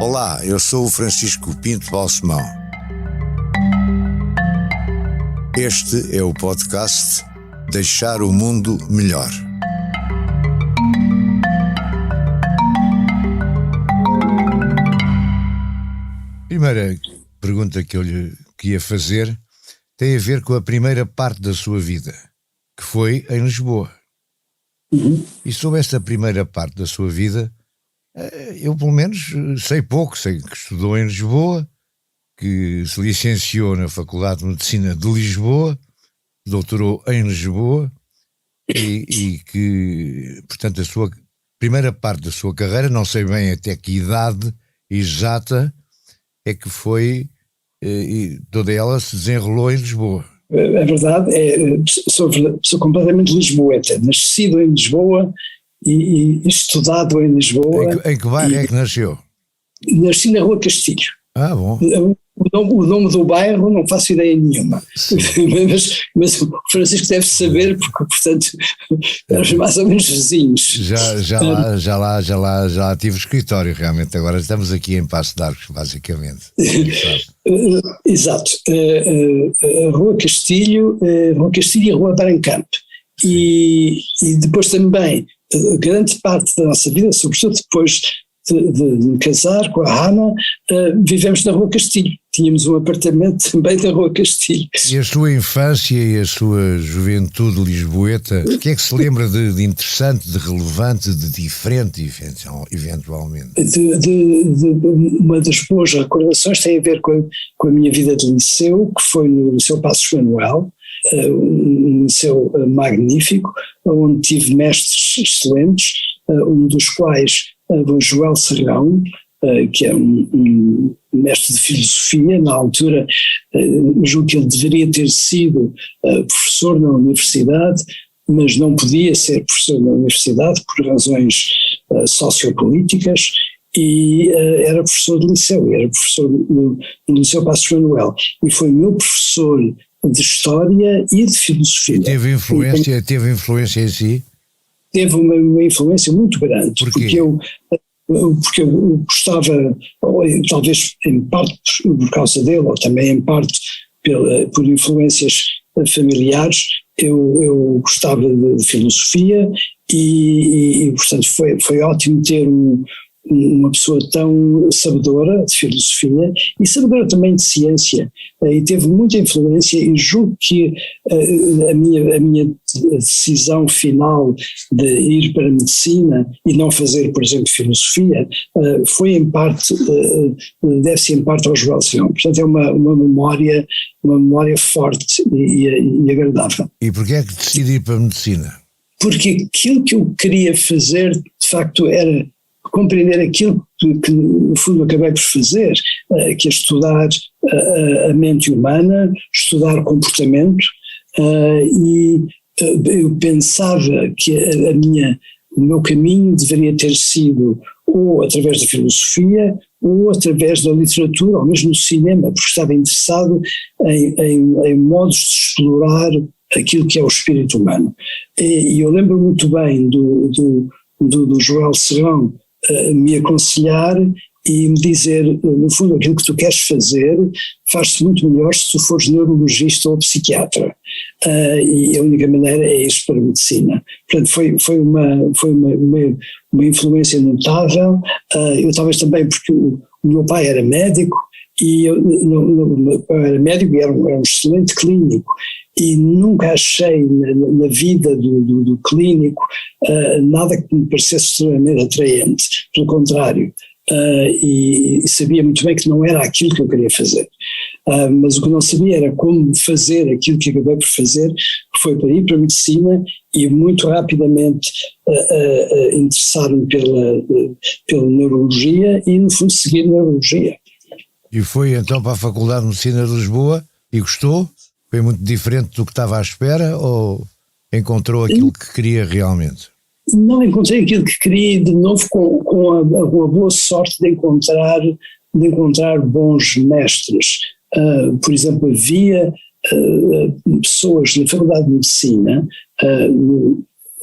Olá, eu sou o Francisco Pinto Balsemão. Este é o podcast Deixar o Mundo Melhor. Primeira pergunta que eu lhe ia fazer tem a ver com a primeira parte da sua vida, que foi em Lisboa. E sobre esta primeira parte da sua vida, eu pelo menos sei pouco. Sei que estudou em Lisboa, que se licenciou na Faculdade de Medicina de Lisboa, doutorou em Lisboa e que, portanto, a sua primeira parte da sua carreira, não sei bem até que idade exata é que foi, e toda ela se desenrolou em Lisboa. É verdade, sou completamente lisboeta, nascido em Lisboa e estudado em Lisboa. Em que bairro é que nasceu? Nasci na Rua Castilho. Ah, bom. O nome do bairro não faço ideia nenhuma, mas o Francisco deve saber, porque, portanto, éramos mais ou menos vizinhos. Já lá tive escritório, realmente. Agora estamos aqui em Paço de Arcos, basicamente. Exato. A Rua Castilho e a Rua Barancamp. E depois também, grande parte da nossa vida, sobretudo depois de casar com a Ana, vivemos na Rua Castilho. Tínhamos um apartamento também na Rua Castilho. E a sua infância e a sua juventude lisboeta, o que é que se lembra de interessante, de relevante, de diferente, eventualmente? Uma das boas recordações tem a ver com a minha vida de liceu, que foi no Liceu Passos Manuel, um liceu magnífico, onde tive mestres excelentes, um dos quais o Joel Serrão, que é um mestre de filosofia. Na altura, julgo que ele deveria ter sido professor na universidade, mas não podia ser professor na universidade por razões sociopolíticas, e era professor de liceu, era professor no Liceu Passos Manuel, e foi meu professor de História e de Filosofia. Teve influência em si? Teve uma influência muito grande. Porque eu gostava, talvez em parte por causa dele, ou também em parte por influências familiares, eu gostava de filosofia e portanto foi ótimo ter uma pessoa tão sabedora de filosofia e sabedora também de ciência, e teve muita influência, e julgo que a minha decisão final de ir para a medicina e não fazer, por exemplo, filosofia, foi em parte, deve-se em parte ao Joel Serrão. Portanto é uma memória forte e agradável. E porquê é que decidi ir para a medicina? Porque aquilo que eu queria fazer, de facto, era compreender aquilo que no fundo acabei por fazer, que é estudar a mente humana, estudar o comportamento, e eu pensava que o meu caminho deveria ter sido ou através da filosofia ou através da literatura, ou mesmo do cinema, porque estava interessado em modos de explorar aquilo que é o espírito humano. E eu lembro muito bem do Joel Serrão me aconselhar e me dizer, no fundo, aquilo que tu queres fazer faz-se muito melhor se tu fores neurologista ou psiquiatra, e a única maneira é ir para a medicina. Portanto, foi uma influência notável. Eu talvez também porque o meu pai era médico, e eu era médico e era um excelente clínico, e nunca achei na vida do clínico nada que me parecesse extremamente atraente, pelo contrário, e sabia muito bem que não era aquilo que eu queria fazer, mas o que não sabia era como fazer aquilo que acabei por fazer, que foi para ir para a medicina e muito rapidamente interessar-me pela neurologia e, no fundo, seguir neurologia. E foi então para a Faculdade de Medicina de Lisboa e gostou? Foi muito diferente do que estava à espera, ou encontrou aquilo que queria realmente? Não encontrei aquilo que queria, de novo com a boa sorte de encontrar bons mestres. Por exemplo, havia pessoas na Faculdade de Medicina,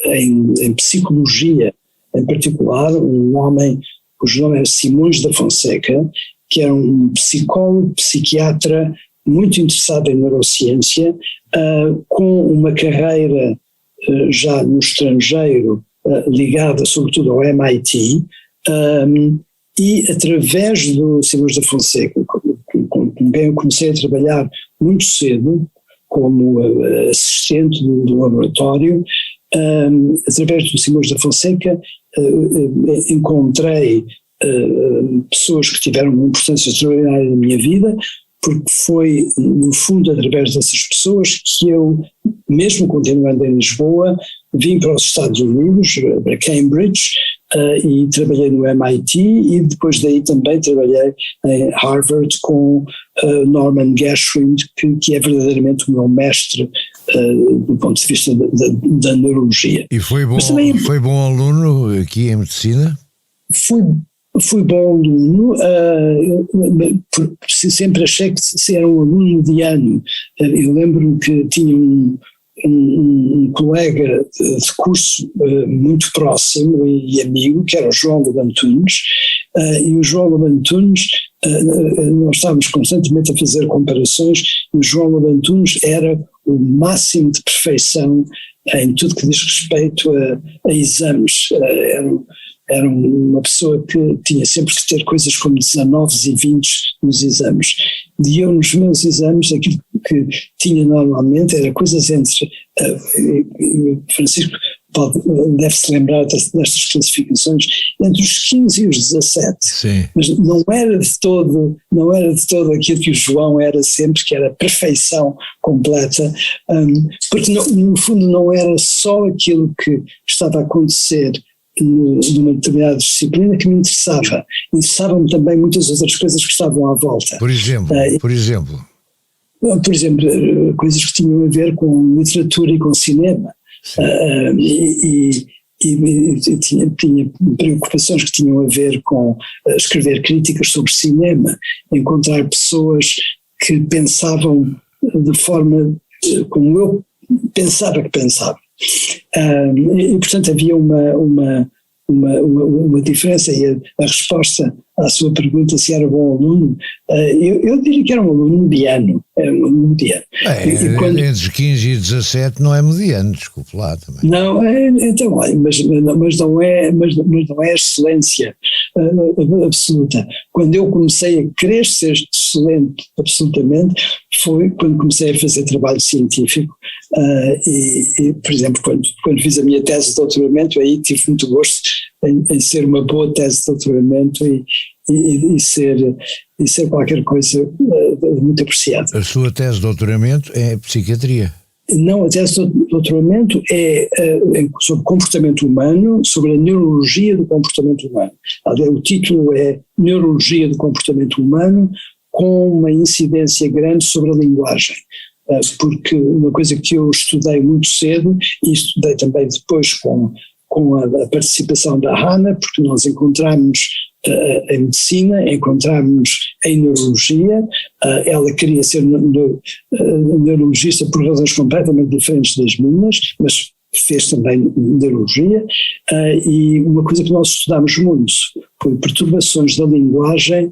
em psicologia em particular, um homem cujo nome era Simões da Fonseca, que era um psicólogo, psiquiatra muito interessado em neurociência, com uma carreira já no estrangeiro, ligada sobretudo ao MIT, e através do Simões da Fonseca, com quem eu comecei a trabalhar muito cedo, como assistente do laboratório, através do Simões da Fonseca encontrei pessoas que tiveram uma importância extraordinária na minha vida, porque foi, no fundo, através dessas pessoas que eu, mesmo continuando em Lisboa, vim para os Estados Unidos, para Cambridge, e trabalhei no MIT, e depois daí também trabalhei em Harvard com Norman Geschwind, que é verdadeiramente o meu mestre do ponto de vista da neurologia. E foi bom aluno aqui em medicina? Fui bom aluno, sempre achei que era um aluno mediano. Eu lembro-me que tinha um colega de curso muito próximo e amigo, que era o João Lobantunes, e o João Lobantunes, nós estávamos constantemente a fazer comparações, e o João Lobantunes era o máximo de perfeição em tudo que diz respeito a exames. Era uma pessoa que tinha sempre que ter coisas como 19 e 20 nos exames. E eu, nos meus exames, aquilo que tinha normalmente era coisas entre, Francisco deve-se lembrar destas classificações, entre os 15 e os 17. Sim. Mas não era de todo aquilo que o João era sempre, que era perfeição completa, porque no fundo não era só aquilo que estava a acontecer numa determinada disciplina que me interessava. Interessavam-me também muitas outras coisas que estavam à volta. Por exemplo? Por exemplo, coisas que tinham a ver com literatura e com cinema. E tinha preocupações que tinham a ver com escrever críticas sobre cinema, encontrar pessoas que pensavam de forma como eu pensava que pensava. E portanto havia uma diferença, e a resposta à sua pergunta se era bom aluno, eu diria que era um aluno mediano. Entre os 15 e 17 não é mediano, desculpe lá também. Não, então, mas não é excelência absoluta. Quando eu comecei a querer ser excelente absolutamente, foi quando comecei a fazer trabalho científico, e por exemplo, quando fiz a minha tese de doutoramento, aí tive muito gosto em ser uma boa tese de doutoramento e ser qualquer coisa muito apreciada. A sua tese de doutoramento é psiquiatria? Não, a tese de doutoramento é sobre comportamento humano, sobre a neurologia do comportamento humano. O título é Neurologia do Comportamento Humano, com uma incidência grande sobre a linguagem. Porque uma coisa que eu estudei muito cedo, e estudei também depois com a participação da Hannah, porque nós encontramos em medicina, encontramos em neurologia, ela queria ser neurologista por razões completamente diferentes das minhas, mas fez também neurologia, e uma coisa que nós estudámos muito foi perturbações da linguagem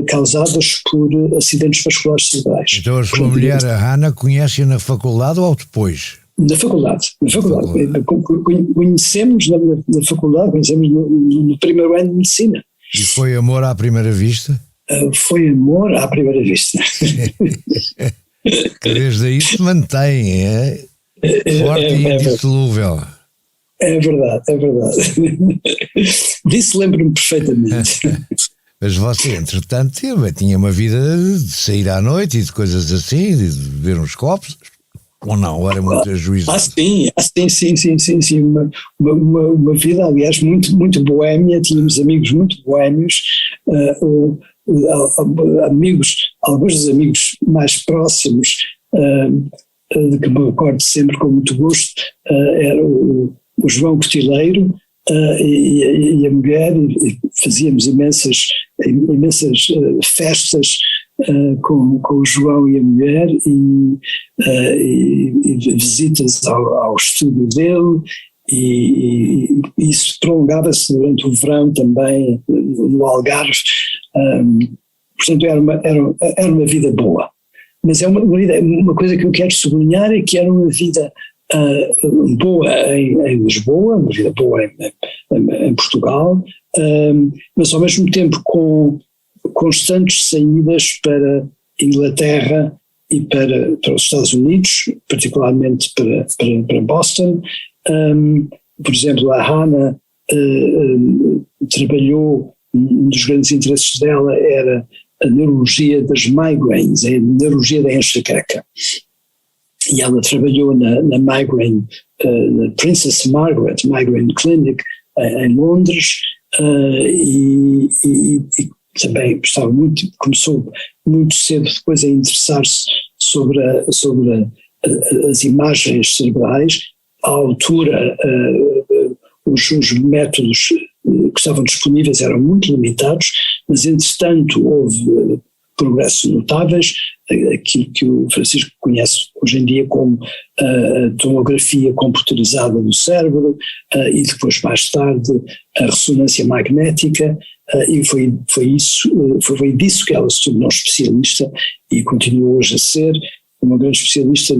causadas por acidentes vasculares cerebrais. Então a sua mulher, a Hannah, conhece-a na faculdade ou depois? Na faculdade. Conhecemos na faculdade, conhecemos no primeiro ano de medicina. E foi amor à primeira vista? Foi amor à primeira vista. Desde aí se mantém, forte e indissolúvel. É verdade. Disso lembro-me perfeitamente. Mas você, entretanto, tinha uma vida de sair à noite e de coisas assim, de beber uns copos, ou não? Era muito ajuizado? Sim. Uma vida, aliás, muito, muito boémia. Tínhamos amigos muito boémios, alguns dos amigos mais próximos, de que me recordo sempre com muito gosto, era o João Cotileiro e a mulher, e fazíamos imensas festas com o João e a mulher, e visitas ao estúdio dele, e isso prolongava-se durante o verão também no Algarve. Portanto, era uma vida boa. Mas é uma coisa que eu quero sublinhar, é que era uma vida boa em Lisboa, uma vida boa em Portugal, mas ao mesmo tempo com constantes saídas para Inglaterra e para os Estados Unidos, particularmente para Boston. Por exemplo, a Hannah trabalhou, um dos grandes interesses dela era a neurologia das migraines, a neurologia da enxaqueca. E ela trabalhou na migraine, na Princess Margaret Migraine Clinic em Londres, e também começou muito cedo depois a interessar-se sobre as imagens cerebrais. À altura, os métodos que estavam disponíveis eram muito limitados, mas entretanto houve progressos notáveis, aquilo que o Francisco conhece hoje em dia como a tomografia computerizada do cérebro, e depois mais tarde a ressonância magnética, e foi disso que ela se tornou especialista e continua hoje a ser uma grande especialista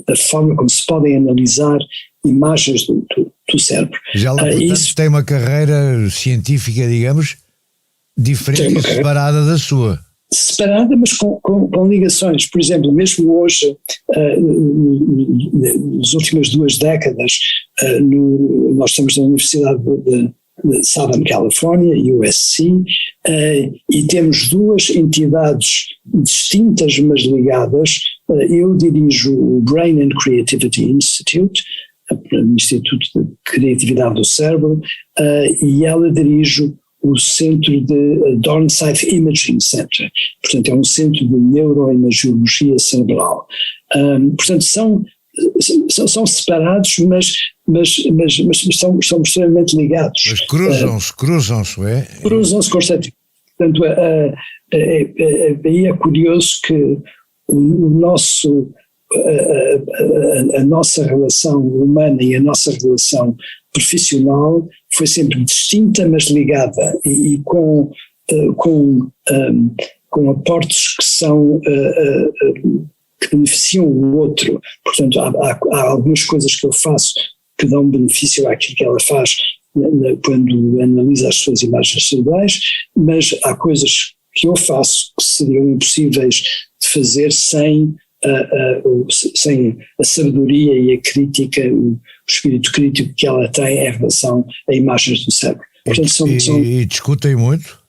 da forma como se podem analisar imagens do cérebro. Já lá, portanto, tem uma carreira científica, digamos, diferente e separada da sua. Separada, mas com ligações. Por exemplo, mesmo hoje, nas últimas 2 décadas, nós estamos na Universidade de Southern California, USC, e temos 2 entidades distintas mas ligadas. Eu dirijo o Brain and Creativity Institute, o Instituto de Criatividade do Cérebro, e ela dirige o centro de Dornsife Imaging Center, portanto é um centro de neuroimagiologia cerebral. Portanto são separados, mas são extremamente ligados. Mas cruzam-se, é? Cruzam-se constantemente. Portanto, aí é curioso que a nossa relação humana e a nossa relação profissional foi sempre distinta, mas ligada, e com aportes que beneficiam o outro. Portanto, há algumas coisas que eu faço que dão benefício àquilo que ela faz quando analisa as suas imagens cerebrais, mas há coisas que eu faço que seriam impossíveis de fazer sem a sabedoria e a crítica, o espírito crítico que ela tem em relação a imagens do cérebro. Portanto, e discutem muito?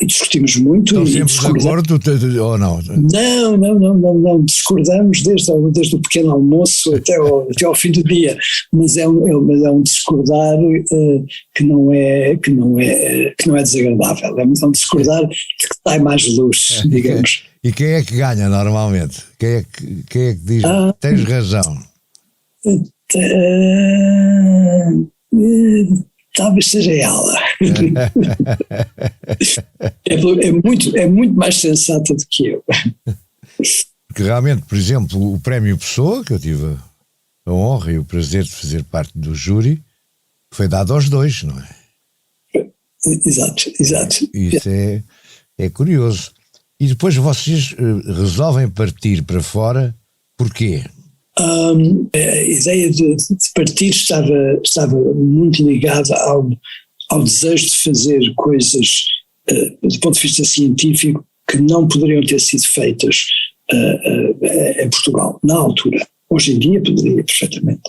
E discutimos muito. Estão sempre de acordo ou não? Não, discordamos desde o pequeno almoço até ao fim do dia, mas é um discordar que não é desagradável, é um discordar que sai mais luz, digamos. E quem é que ganha normalmente? Quem é que diz, tens razão? Talvez seja ela. é muito mais sensata do que eu. Porque realmente, por exemplo, o Prémio Pessoa, que eu tive a honra e o prazer de fazer parte do júri, foi dado aos 2, não é? Exato. Isso é curioso. E depois vocês resolvem partir para fora, porquê? A ideia de partir estava muito ligada ao desejo de fazer coisas do ponto de vista científico que não poderiam ter sido feitas em Portugal, na altura. Hoje em dia poderia perfeitamente,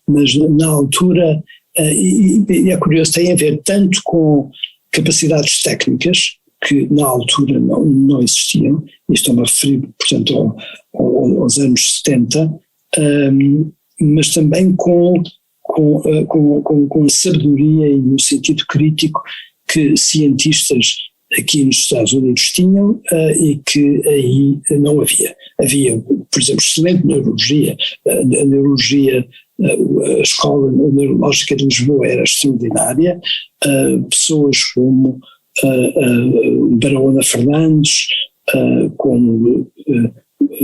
mas na altura, e é curioso, tem a ver tanto com capacidades técnicas que na altura não existiam, e estou-me a referir, portanto, aos anos 70, mas também com a sabedoria e o sentido crítico que cientistas aqui nos Estados Unidos tinham, e que aí não havia. Havia, por exemplo, excelente neurologia, a neurologia, a Escola Neurológica de Lisboa era extraordinária, pessoas como Barahona Fernandes, como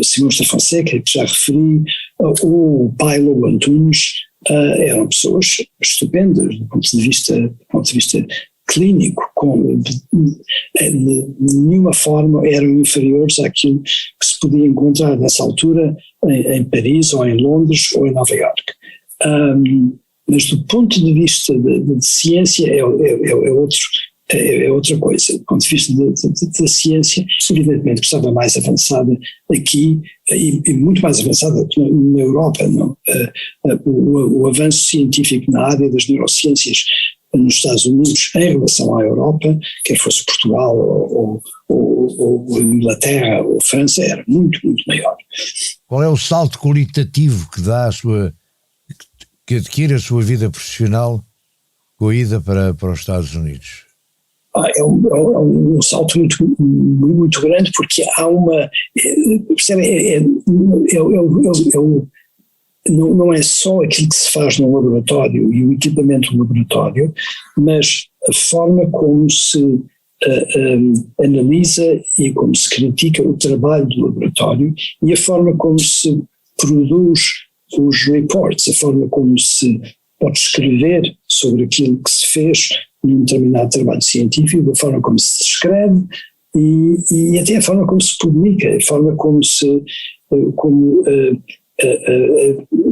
Simões da Fonseca, que já referi, ou Pailo Antunes, eram pessoas estupendas do ponto de vista clínico, de nenhuma forma eram inferiores àquilo que se podia encontrar nessa altura em Paris ou em Londres ou em Nova Iorque. Mas do ponto de vista de ciência é outra coisa. Do ponto de vista da ciência, evidentemente que estava mais avançada aqui e muito mais avançada na Europa. Não? O avanço científico na área das neurociências nos Estados Unidos em relação à Europa, quer fosse Portugal ou Inglaterra ou França, era muito, muito maior. Qual é o salto qualitativo que adquire a sua vida profissional com a ida para os Estados Unidos? É um salto muito, muito grande, porque há uma, percebe, não é só aquilo que se faz no laboratório e o equipamento do laboratório, mas a forma como se analisa e como se critica o trabalho do laboratório e a forma como se produz os reports, a forma como se pode escrever sobre aquilo que se fez num determinado trabalho científico, a forma como se escreve e até a forma como se publica, a forma como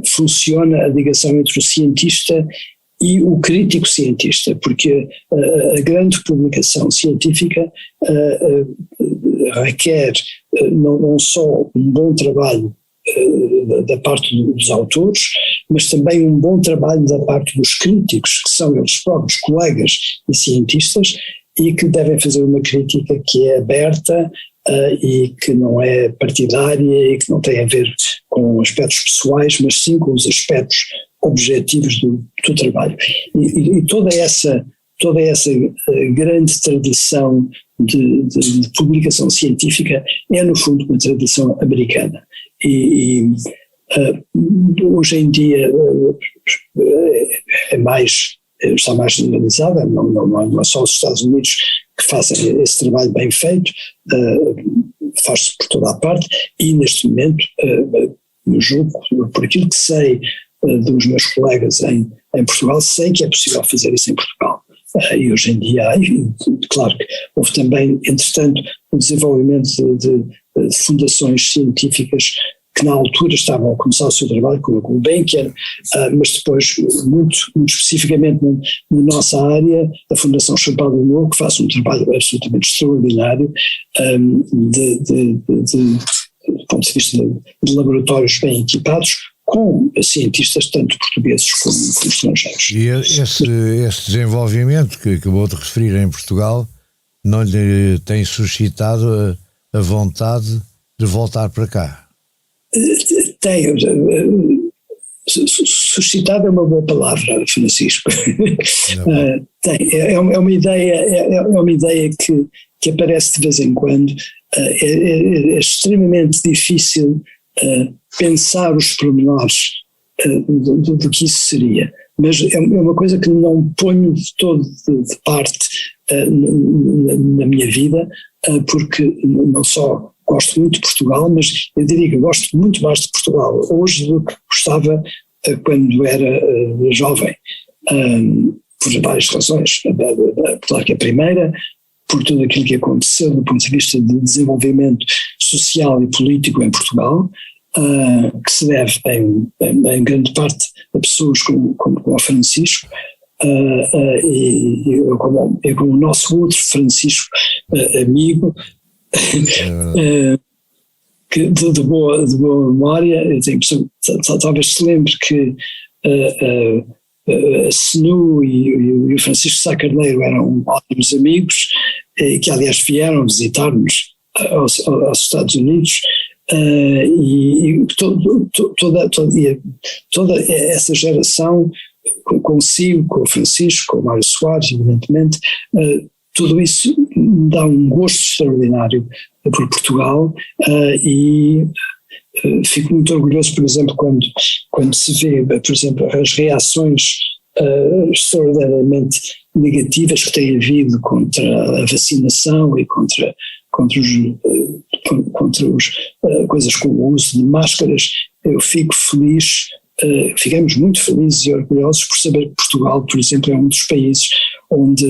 funciona a ligação entre o cientista e o crítico cientista, porque a grande publicação científica requer não só um bom trabalho da parte dos autores, mas também um bom trabalho da parte dos críticos, que são eles próprios colegas e cientistas, e que devem fazer uma crítica que é aberta e que não é partidária e que não tem a ver com aspectos pessoais, mas sim com os aspectos objetivos do trabalho. E toda essa grande tradição de publicação científica é, no fundo, uma tradição americana. Hoje em dia está mais generalizada, não é só os Estados Unidos que fazem esse trabalho bem feito, faz-se por toda a parte, e neste momento, eu julgo, por aquilo que sei dos meus colegas em Portugal, sei que é possível fazer isso em Portugal. E hoje em dia, claro que houve também, entretanto, o desenvolvimento de fundações científicas que na altura estavam a começar o seu trabalho, como a Gulbenkian, mas depois, muito especificamente na nossa área, a Fundação Champalimau, que faz um trabalho absolutamente extraordinário do ponto de vista de laboratórios bem equipados, com cientistas tanto portugueses como estrangeiros. E esse desenvolvimento que acabou de referir em Portugal não lhe tem suscitado a vontade de voltar para cá? Tem. Suscitado é uma boa palavra, Francisco. Tem. É uma ideia que aparece de vez em quando. É extremamente difícil pensar os pormenores do que isso seria, mas é uma coisa que não ponho de todo de parte na minha vida, porque não só gosto muito de Portugal, mas eu diria que gosto muito mais de Portugal hoje do que gostava quando era jovem, por várias razões. Claro que a primeira, por tudo aquilo que aconteceu do ponto de vista de desenvolvimento social e político em Portugal, que se deve em grande parte a pessoas como o Francisco, e eu como o nosso outro Francisco amigo, que de boa memória, talvez se lembre que a Senu e o Francisco Sá Carneiro eram ótimos amigos, que aliás vieram visitar-nos aos Estados Unidos, e toda essa geração, consigo, com o Francisco, com o Mário Soares, evidentemente, tudo isso dá um gosto extraordinário por Portugal, e fico muito orgulhoso, por exemplo, quando se vê, por exemplo, as reações extraordinariamente negativas que tem havido contra a vacinação e contra os coisas como o uso de máscaras. Eu fico feliz ficamos muito felizes e orgulhosos por saber que Portugal, por exemplo, é um dos países onde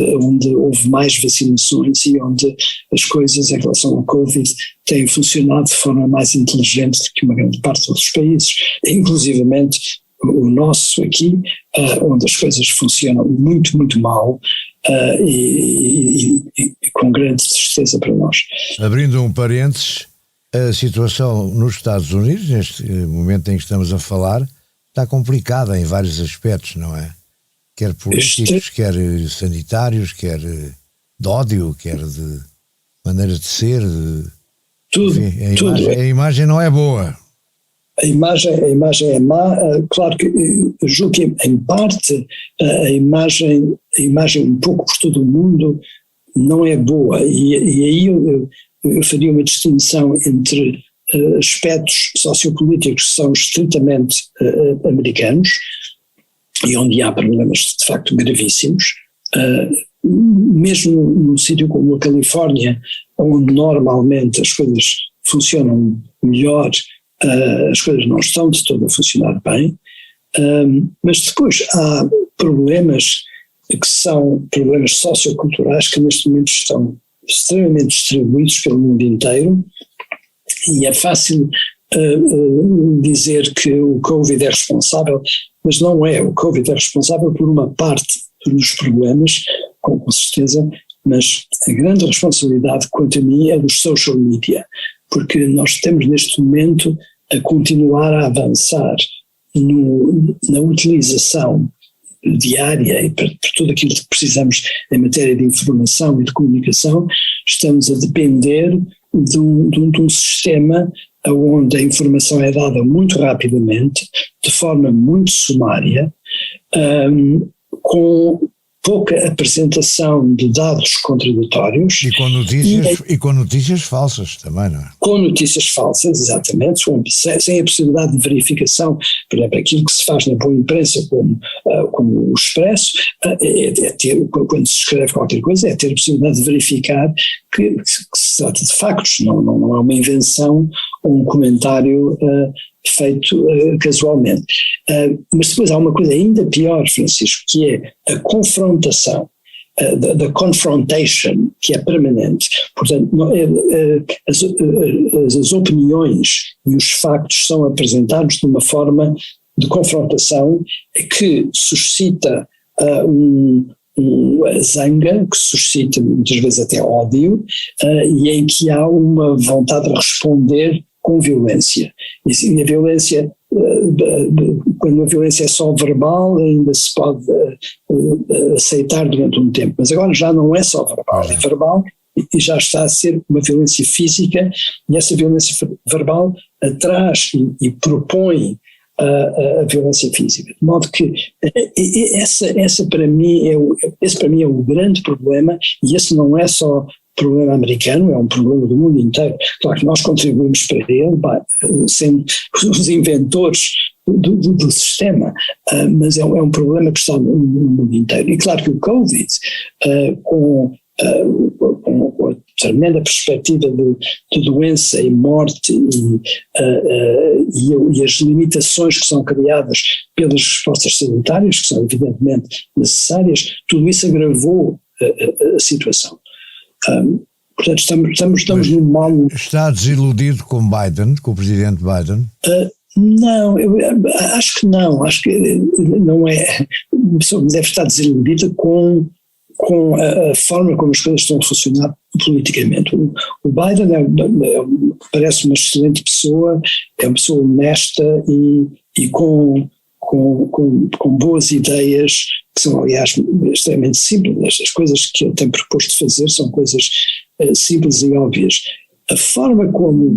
houve mais vacinações e onde as coisas em relação ao Covid têm funcionado de forma mais inteligente do que uma grande parte dos outros países, inclusivamente o nosso aqui, onde as coisas funcionam muito, muito mal e com grande tristeza para nós. Abrindo um parênteses, a situação nos Estados Unidos, neste momento em que estamos a falar, está complicada em vários aspectos, não é? Quer políticos, quer sanitários, quer de ódio, quer de maneira de ser. Tudo, enfim, a imagem não é boa. A imagem é má, claro que julgo que em parte a imagem um pouco por todo o mundo não é boa e aí eu faria uma distinção entre aspectos sociopolíticos que são estritamente americanos e onde há problemas de facto gravíssimos, mesmo num sítio como a Califórnia, onde normalmente as coisas funcionam melhor, as coisas não estão de todo a funcionar bem, mas depois há problemas que são problemas socioculturais que neste momento estão extremamente distribuídos pelo mundo inteiro e é fácil dizer que o Covid é responsável, mas não é. O Covid é responsável por uma parte dos problemas, com certeza, mas a grande responsabilidade, quanto a mim, é dos social media, porque nós temos neste momento a continuar a avançar na utilização diária e para tudo aquilo que precisamos em matéria de informação e de comunicação, estamos a depender de um sistema onde a informação é dada muito rapidamente, de forma muito sumária, com pouca apresentação de dados contraditórios. E com notícias falsas também, não é? Com notícias falsas, exatamente, sem a possibilidade de verificação. Por exemplo, aquilo que se faz na boa imprensa, como o Expresso, quando se escreve qualquer coisa, é ter a possibilidade de verificar que se trata de factos, não é uma invenção ou um comentário feito casualmente. Mas depois há uma coisa ainda pior, Francisco, que é a confrontação, the confrontation, que é permanente. Portanto, as opiniões e os factos são apresentados de uma forma de confrontação que suscita a zanga, que suscita muitas vezes até ódio, e em que há uma vontade de responder com violência. E a violência, quando a violência é só verbal, ainda se pode aceitar durante um tempo, mas agora já não é só verbal, é verbal e já está a ser uma violência física, e essa violência verbal atraz e propõe a violência física, de modo que esse para mim é o grande problema, e esse não é só problema americano, é um problema do mundo inteiro. Claro que nós contribuímos para ele, sendo os inventores do sistema, mas é um problema que está no mundo inteiro. E claro que o Covid, com a tremenda perspectiva de doença e morte e as limitações que são criadas pelas respostas sanitárias, que são evidentemente necessárias, tudo isso agravou a situação. Portanto, estamos num mal. Está desiludido com Biden, com o presidente Biden? Não, eu acho que não. Acho que não é. A pessoa deve estar desiludida com a forma como as coisas estão a funcionar politicamente. O Biden parece uma excelente pessoa, é uma pessoa honesta e com boas ideias, que são, aliás, extremamente simples. As coisas que ele tem proposto fazer são coisas simples e óbvias. A forma como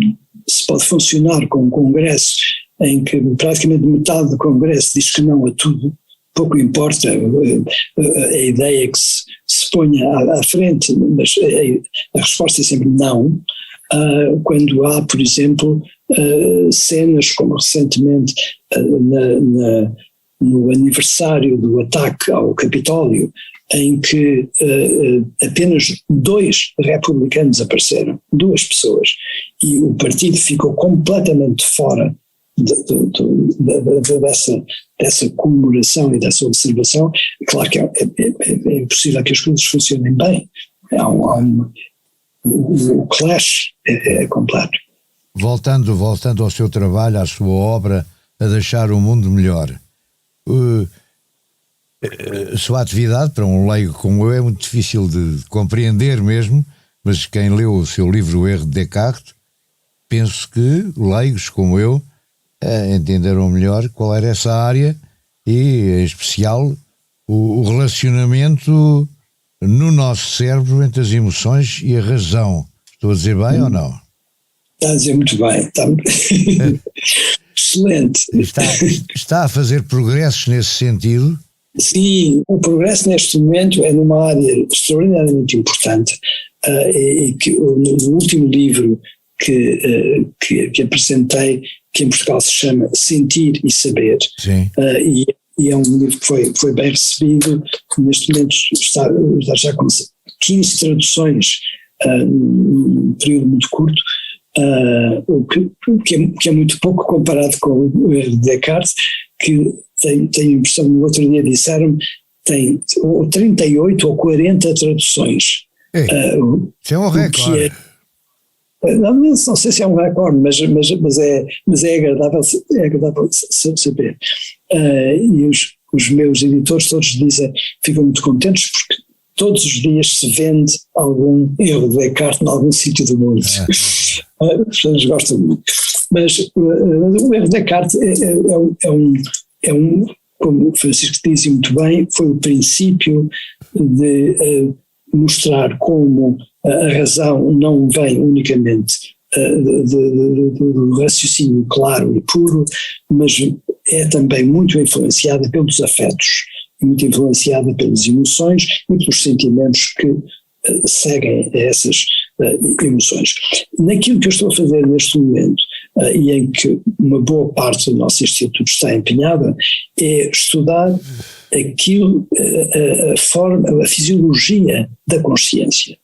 se pode funcionar com um Congresso em que praticamente metade do Congresso diz que não a tudo, pouco importa a ideia que se ponha à frente, mas a resposta é sempre não. Quando há, por exemplo, cenas como recentemente no aniversário do ataque ao Capitólio, em que apenas 2 republicanos apareceram, 2 pessoas, e o partido ficou completamente fora dessa comemoração e dessa observação, claro que é impossível que as coisas funcionem bem. O clash é completo. Voltando ao seu trabalho, à sua obra, a deixar o mundo melhor. A sua atividade, para um leigo como eu, é muito difícil de compreender mesmo, mas quem leu o seu livro O Erro de Descartes, penso que leigos como eu entenderam melhor qual era essa área e, em especial, o relacionamento no nosso cérebro entre as emoções e a razão. Estou a dizer bem ou não? Está a dizer muito bem. Está... Excelente. Está a fazer progressos nesse sentido? Sim, o progresso neste momento é numa área extraordinariamente importante e que no último livro que apresentei, que em Portugal se chama Sentir e Saber, e é um livro que foi bem recebido. Neste momento está já com 15 traduções num período muito curto, o que é muito pouco comparado com o Erro de Descartes, que tenho a impressão, no outro dia disseram-me, tem 38 ou 40 traduções. Isso é um recorde. Não sei se é um recorde, mas é agradável saber. E os meus editores todos dizem, ficam muito contentes porque todos os dias se vende algum Erro de Descartes em algum sítio do mundo. As pessoas gostam muito. Mas o Erro de Descartes é um, como o Francisco disse muito bem, foi o princípio de mostrar como a razão não vem unicamente do raciocínio claro e puro, mas é também muito influenciada pelos afetos, muito influenciada pelas emoções e pelos sentimentos que seguem essas emoções. Naquilo que eu estou a fazer neste momento, e em que uma boa parte do nosso instituto está empenhada, é estudar a fisiologia da consciência.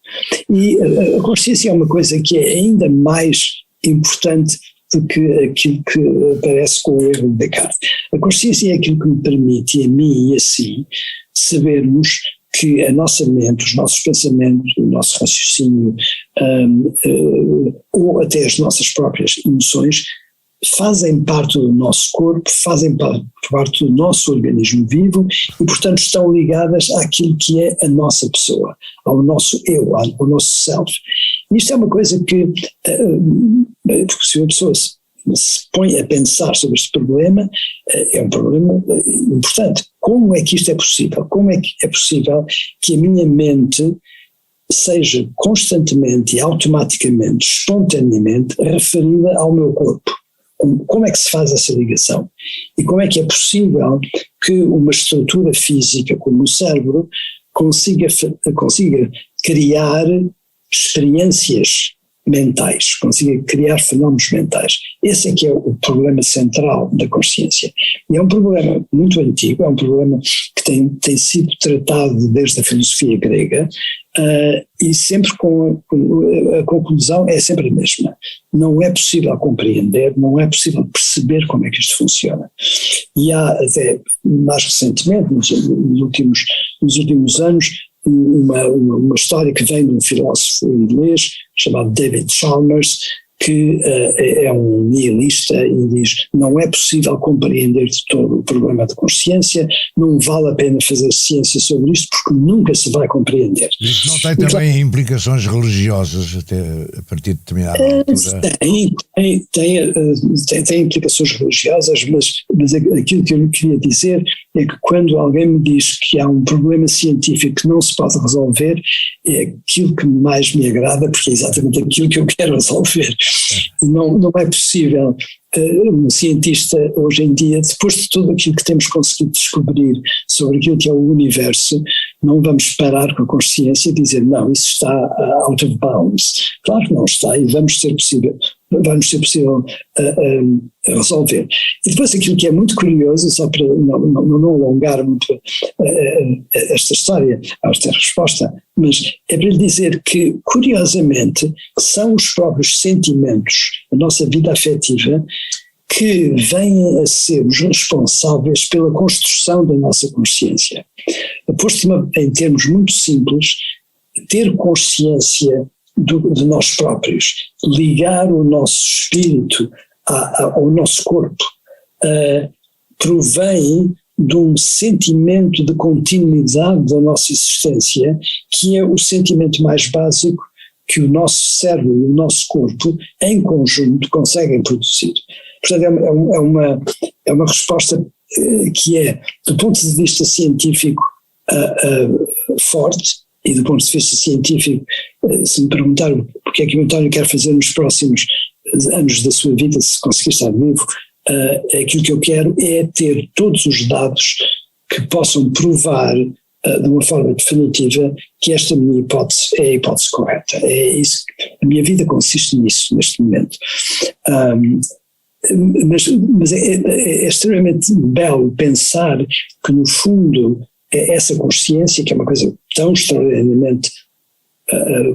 E a consciência é uma coisa que é ainda mais importante do que aquilo que aparece com o Erro de Descartes. A consciência é aquilo que me permite, a mim e a si, sabermos que a nossa mente, os nossos pensamentos, o nosso raciocínio, ou até as nossas próprias emoções, fazem parte do nosso corpo, fazem parte do nosso organismo vivo e, portanto, estão ligadas àquilo que é a nossa pessoa, ao nosso eu, ao nosso self. E isto é uma coisa que, se uma pessoa se põe a pensar sobre este problema, é um problema importante. Como é que isto é possível? Como é que é possível que a minha mente seja constantemente e automaticamente, espontaneamente, referida ao meu corpo? Como é que se faz essa ligação? E como é que é possível que uma estrutura física como o cérebro consiga criar experiências mentais, consiga criar fenómenos mentais? Esse é que é o problema central da consciência. E é um problema muito antigo, é um problema que tem sido tratado desde a filosofia grega, e sempre a conclusão é sempre a mesma. Não é possível compreender, não é possível perceber como é que isto funciona. E há até mais recentemente, nos últimos anos, uma história que vem de um filósofo inglês chamado David Chalmers, que é um nihilista e diz: não é possível compreender de todo o problema da consciência, não vale a pena fazer ciência sobre isto porque nunca se vai compreender. Isto não tem também implicações religiosas até a partir de determinada altura? Tem implicações religiosas, mas aquilo que eu lhe queria dizer é que quando alguém me diz que há um problema científico que não se pode resolver, é aquilo que mais me agrada, porque é exatamente aquilo que eu quero resolver. Não é possível um cientista hoje em dia, depois de tudo aquilo que temos conseguido descobrir sobre aquilo que é o universo, não vamos parar com a consciência e dizer não, isso está out of bounds. Claro que não está, e vamos ser possível resolver. E depois aquilo que é muito curioso, só para não alongar muito esta história, esta resposta, mas é para lhe dizer que, curiosamente, são os próprios sentimentos, a nossa vida afetiva, que vêm a ser os responsáveis pela construção da nossa consciência. Posto em termos muito simples, ter consciência de nós próprios, ligar o nosso espírito ao nosso corpo, provém de um sentimento de continuidade da nossa existência, que é o sentimento mais básico que o nosso cérebro e o nosso corpo, em conjunto, conseguem produzir. Portanto, é uma resposta que é, do ponto de vista científico, forte, e do ponto de vista científico, se me perguntar o que é que o António quer fazer nos próximos anos da sua vida, se conseguir estar vivo, aquilo que eu quero é ter todos os dados que possam provar de uma forma definitiva que esta minha hipótese é a hipótese correta. É isso, a minha vida consiste nisso, neste momento. Mas é extremamente belo pensar que, no fundo, essa consciência, que é uma coisa tão extraordinariamente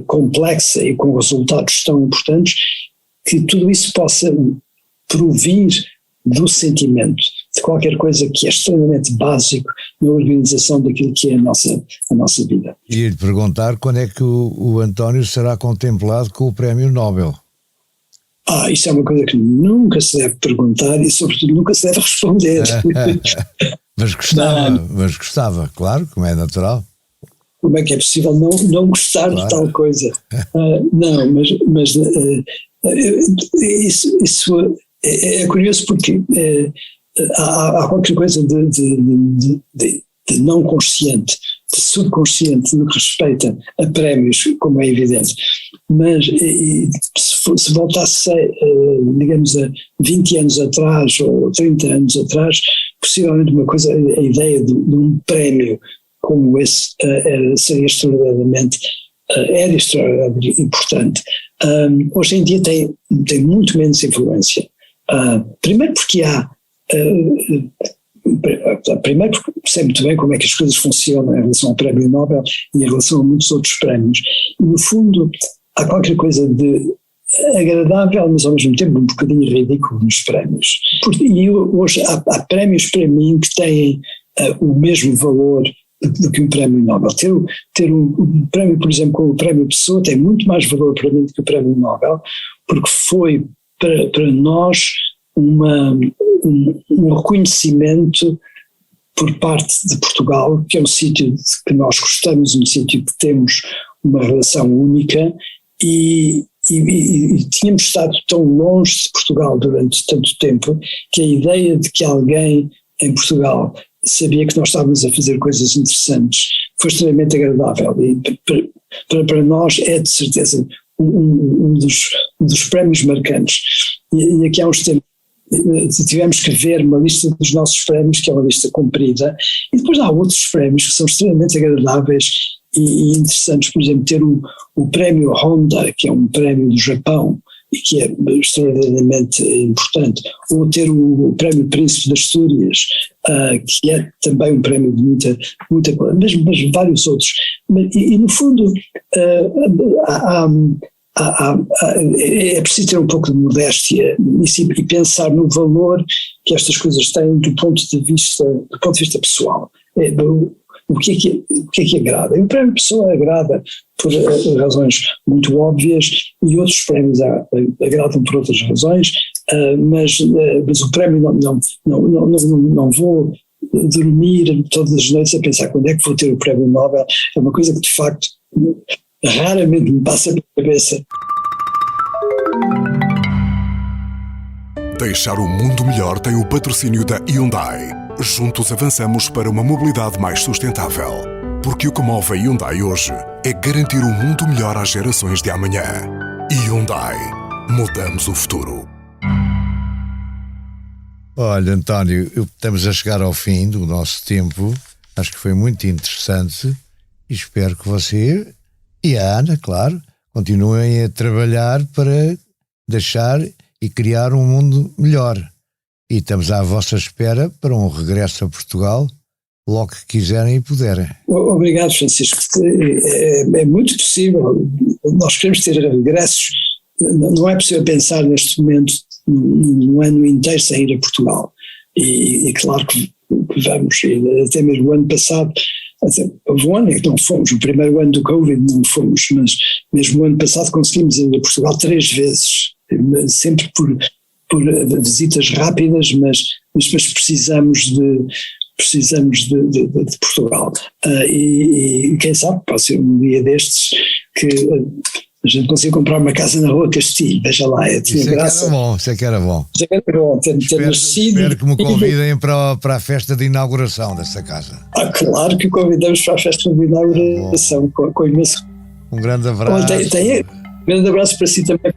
complexa e com resultados tão importantes, que tudo isso possa provir do sentimento, de qualquer coisa que é extremamente básico na organização daquilo que é a nossa vida. E lhe perguntar quando é que o António será contemplado com o Prémio Nobel. Isso é uma coisa que nunca se deve perguntar e, sobretudo, nunca se deve responder. Mas gostava, claro, como é natural. Como é que é possível não gostar de tal coisa? Não, mas isso é curioso porque há qualquer coisa de não consciente, de subconsciente no que respeita a prémios, como é evidente. Mas se voltasse, digamos, a 20 anos atrás ou 30 anos atrás, possivelmente a ideia de um prémio como esse seria extraordinariamente importante. Hoje em dia tem muito menos influência. Primeiro porque primeiro porque sei muito bem como é que as coisas funcionam em relação ao Prémio Nobel e em relação a muitos outros prémios. E, no fundo, há qualquer coisa de agradável, mas ao mesmo tempo um bocadinho ridículo nos prémios. E hoje há prémios para mim que têm o mesmo valor do que um Prémio Nobel. Ter um prémio, por exemplo, como o Prémio Pessoa, tem muito mais valor para mim do que o Prémio Nobel, porque foi para nós um reconhecimento por parte de Portugal, que é um sítio que nós gostamos, um sítio que temos uma relação única e tínhamos estado tão longe de Portugal durante tanto tempo que a ideia de que alguém em Portugal sabia que nós estávamos a fazer coisas interessantes foi extremamente agradável e para nós é de certeza um dos prémios marcantes. E aqui há uns tempos tivemos que ver uma lista dos nossos prémios, que é uma lista comprida, e depois há outros prémios que são extremamente agradáveis e interessantes. Por exemplo, ter o prémio Honda, que é um prémio do Japão e que é extraordinariamente importante, ou ter o prémio Príncipe das Astúrias, que é também um prémio de muita coisa, mas vários outros. E no fundo é preciso ter um pouco de modéstia e pensar no valor que estas coisas têm do ponto de vista pessoal. O que é que agrada? E o Prémio Pessoa agrada por razões muito óbvias e outros prémios agradam por outras razões, mas o prémio não vou dormir todas as noites a pensar quando é que vou ter o Prémio Nobel. É uma coisa que de facto raramente me passa pela cabeça. Deixar o mundo melhor tem o patrocínio da Hyundai. Juntos avançamos para uma mobilidade mais sustentável. Porque o que move a Hyundai hoje é garantir um mundo melhor às gerações de amanhã. Hyundai. Mudamos o futuro. Olha, António, estamos a chegar ao fim do nosso tempo. Acho que foi muito interessante e espero que você e a Ana, claro, continuem a trabalhar para deixar e criar um mundo melhor. E estamos à vossa espera para um regresso a Portugal logo que quiserem e puderem. Obrigado, Francisco. É muito possível. Nós queremos ter regressos. Não é possível pensar neste momento um ano inteiro sem ir a Portugal. E claro que vamos, até mesmo o ano passado, houve um ano em que não fomos, o primeiro ano do Covid não fomos, mas mesmo o ano passado conseguimos ir a Portugal 3 vezes, sempre por visitas rápidas, mas precisamos de Portugal. E quem sabe, pode ser um dia destes que a gente consiga comprar uma casa na Rua Castilho, veja lá, tinha graça. Isso é que era bom. Espero que me convidem para a festa de inauguração dessa casa. Claro que o convidamos para a festa de inauguração, com imenso. Um grande abraço. Um grande abraço para si também.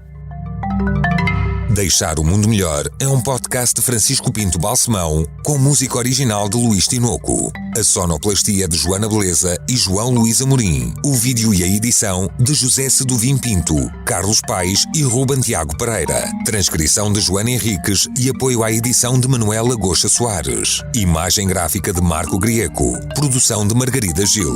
Deixar o Mundo Melhor é um podcast de Francisco Pinto Balsemão com música original de Luís Tinoco. A sonoplastia de Joana Beleza e João Luís Amorim. O vídeo e a edição de José Seduvim Pinto, Carlos Paes e Ruben Tiago Pereira. Transcrição de Joana Henriques e apoio à edição de Manuela Goxa Soares. Imagem gráfica de Marco Grieco. Produção de Margarida Gil.